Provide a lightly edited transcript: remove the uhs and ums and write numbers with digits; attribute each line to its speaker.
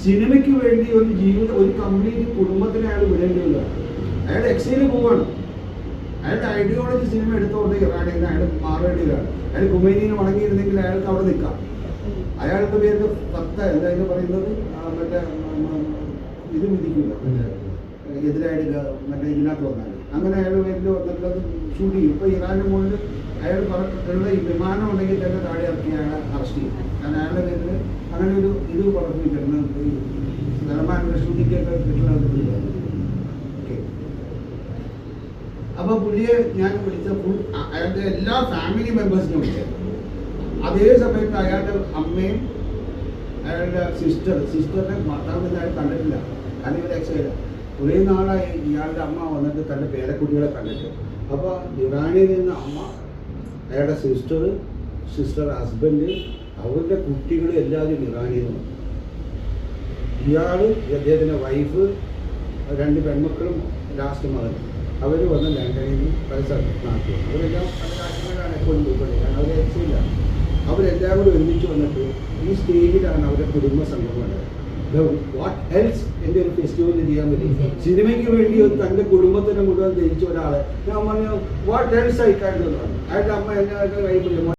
Speaker 1: സിനിമയ്ക്ക് വേണ്ടി ഒരു ജീവിതം, ഒരു കംപ്ലീറ്റ് കുടുംബത്തിന് അയാൾ വിടേണ്ടില്ല. അയാൾ എക്സൈൽ പോവാണ്. അയാളുടെ ഐഡിയോളജി സിനിമ എടുത്തുകൊണ്ട് ഇറാനിൽ അയാൾ മാറേണ്ടതാണ്. അയാൾ കുമൈനിന് മടങ്ങിയിരുന്നെങ്കിൽ അയാൾക്ക് അവിടെ നിൽക്കാം. അയാളുടെ പേര് എന്തായാലും പറയുന്നത് മറ്റേ ഇത് വിധിക്കില്ല, എതിരായിട്ട് മറ്റേ ഇതിനകത്ത് വന്നാൽ അങ്ങനെ അയാളുടെ പേരിൽ വന്നിട്ടുള്ളത് ഷൂട്ട് ചെയ്യും. ഇപ്പോൾ ഇറാന്റെ മുകളിൽ അയാൾ പറഞ്ഞിട്ടുള്ള ഈ വിമാനം ഉണ്ടെങ്കിൽ തന്നെ താഴെ ഇറക്കി അയാളെ അറസ്റ്റ് ചെയ്യും. കാരണം അയാളുടെ പേരിൽ അങ്ങനെ ഒരു ഇത് പറഞ്ഞിട്ടുണ്ട്. ഈ സൽമാന്റെ ഷൂട്ടിങ്ങൊക്കെ കിട്ടുന്ന അപ്പൊ പുള്ളിയെ ഞാൻ വിളിച്ച ഫുൾ അയാളുടെ എല്ലാ ഫാമിലി മെമ്പേഴ്സിനെ വിളിച്ചത്. അതേ സമയത്ത് അയാളുടെ അമ്മയും അയാളുടെ സിസ്റ്ററിനെ ഭർത്താവിനെ അയാൾ കണ്ടിട്ടില്ല. കാരണം ഇവർ എക്സൈഡ് കുറേ നാളായി ഇയാളുടെ അമ്മ വന്നിട്ട് തൻ്റെ പേരക്കുട്ടികളെ കണ്ടിട്ട്. അപ്പോൾ ഇറാനിൽ നിന്ന് അമ്മ, അയാളുടെ സിസ്റ്റർ ഹസ്ബൻഡ്, അവരുടെ കുട്ടികൾ എല്ലാവരും ഇറാനിൽ നിന്ന്. ഇയാൾ, അദ്ദേഹത്തിൻ്റെ വൈഫ്, 2 പെൺമക്കളും ലാസ്റ്റ് മകൻ, അവർ വന്ന് ലണ്ടനിൽ നിന്ന് പല നാട്ടിൽ. അവരെല്ലാം പല രാജ്യങ്ങളിലാണ് എപ്പോഴും പോയിക്കൊണ്ടേ. കാരണം അവർ എക്സില്ല. അവരെല്ലാം കൂടി ഒരുമിച്ച് വന്നിട്ട് ഈ സ്റ്റേജിലാണ് അവരുടെ കുടുംബ സംഗമം ഉണ്ടായത്. വാട്ട് എൽസ് എൻ്റെ ഒരു ഫെസ്റ്റിവൽ ചെയ്യാൻ പറ്റും. സിനിമയ്ക്ക് വേണ്ടി തൻ്റെ കുടുംബത്തിനെ മുഴുവൻ ജയിച്ച ഒരാളെ ഞാൻ പറഞ്ഞു വാട്ട് എൽസ് അയക്കാണ്ട്. അയാളുടെ അമ്മ എല്ലാവരുടെ കൈ